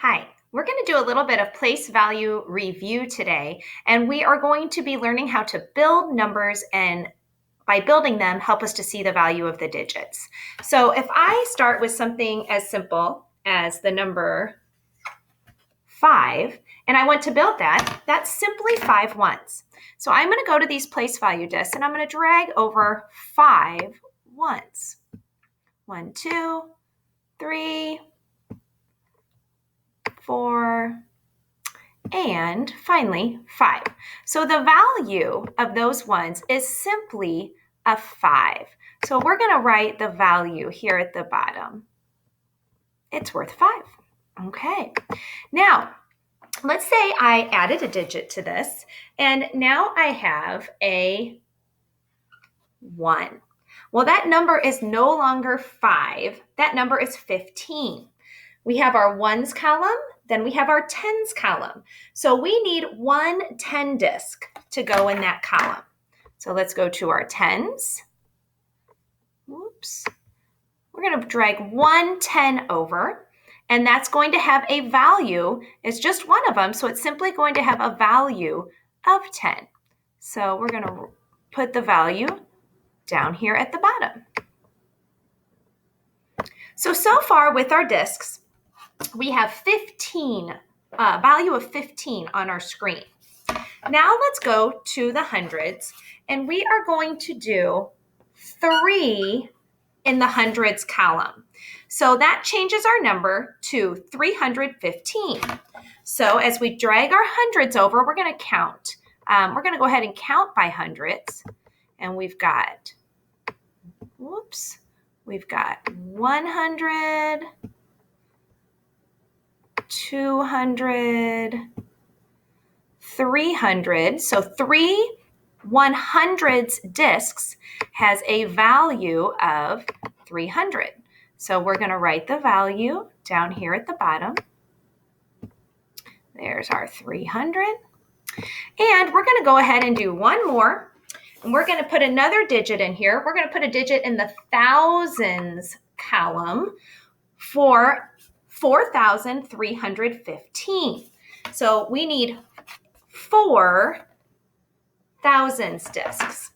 Hi, we're going to do a little bit of place value review today, and we are going to be learning how to build numbers and by building them, help us to see the value of the digits. So if I start with something as simple as the number 5, and I want to build that, that's simply 5 ones. So I'm going to go to these place value discs, and I'm going to drag over 5 ones. 1, 2, 3, 4, and finally 5. So the value of those ones is simply a 5. So we're going to write the value here at the bottom. It's worth 5. Okay. Now, let's say I added a digit to this, and now I have a 1. Well, that number is no longer 5. That number is 15. We have our ones column, then we have our tens column. So we need one 10 disc to go in that column. So let's go to our tens. Whoops. We're going to drag one 10 over, and that's going to have a value. It's just one of them, so it's simply going to have a value of 10. So we're going to put the value down here at the bottom. So far with our discs, we have 15, value of 15 on our screen. Now let's go to the hundreds, and we are going to do 3 in the hundreds column. So that changes our number to 315. So as we drag our hundreds over, we're going to count. We're going to go ahead and count by hundreds, and we've got 100, 200, 300. So 3 100s discs has a value of 300. So we're going to write the value down here at the bottom. There's our 300. And we're going to go ahead and do one more. And we're going to put another digit in here. We're going to put a digit in the thousands column for 4,315. So we need 4 thousands discs.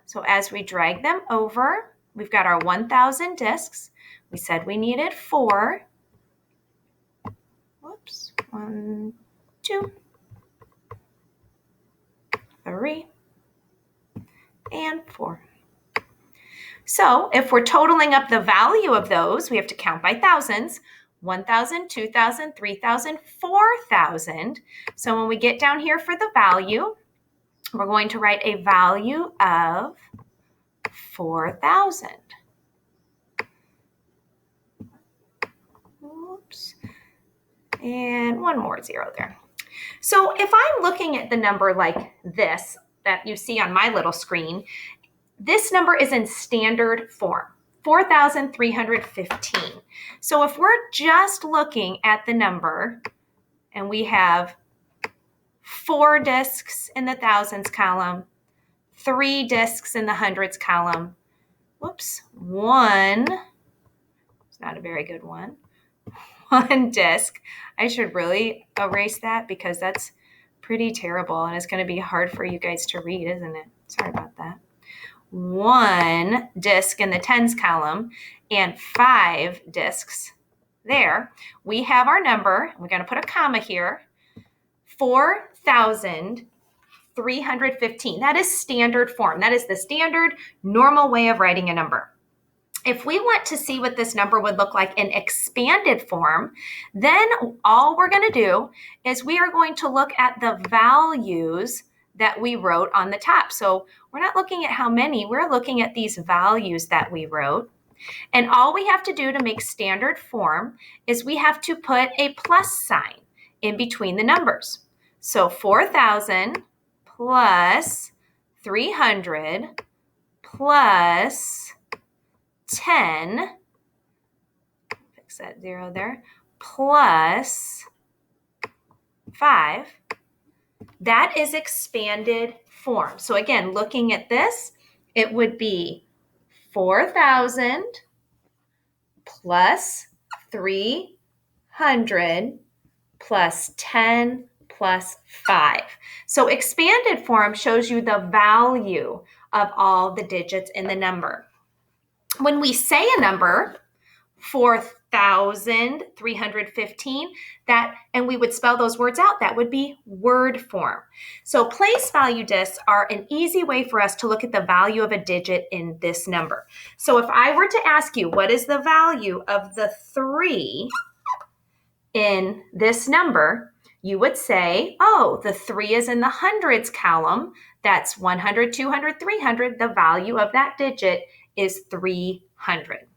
So as we drag them over, we've got our 1,000 discs. We said we needed 4. Whoops. 1, 2, 3, and 4. So if we're totaling up the value of those, we have to count by thousands. 1,000, 2,000, 3,000, 4,000. So when we get down here for the value, we're going to write a value of 4,000. Oops. And one more 0 there. So if I'm looking at the number like this that you see on my little screen, this number is in standard form, 4,315. So if we're just looking at the number and we have 4 discs in the thousands column, 3 discs in the hundreds column, whoops, 1, it's not a very good one, 1 disc. I should really erase that because that's pretty terrible and it's going to be hard for you guys to read, isn't it? Sorry about that. 1 disc in the tens column and 5 discs there. We have our number. We're going to put a comma here. 4,315. That is standard form. That is the standard normal way of writing a number. If we want to see what this number would look like in expanded form, then all we're going to do is we are going to look at the values that we wrote on the top. So we're not looking at how many, we're looking at these values that we wrote. And all we have to do to make standard form is we have to put a plus sign in between the numbers. So 4,000 plus 300 plus 10, fix that 0 there, plus 5. That is expanded form. So again, looking at this, it would be 4,000 plus 300 plus 10 plus 5. So expanded form shows you the value of all the digits in the number. When we say a number, 4,315, and we would spell those words out, that would be word form. So place value discs are an easy way for us to look at the value of a digit in this number. So if I were to ask you, what is the value of the 3 in this number, you would say, oh, the 3 is in the hundreds column. That's 100, 200, 300. The value of that digit is 300.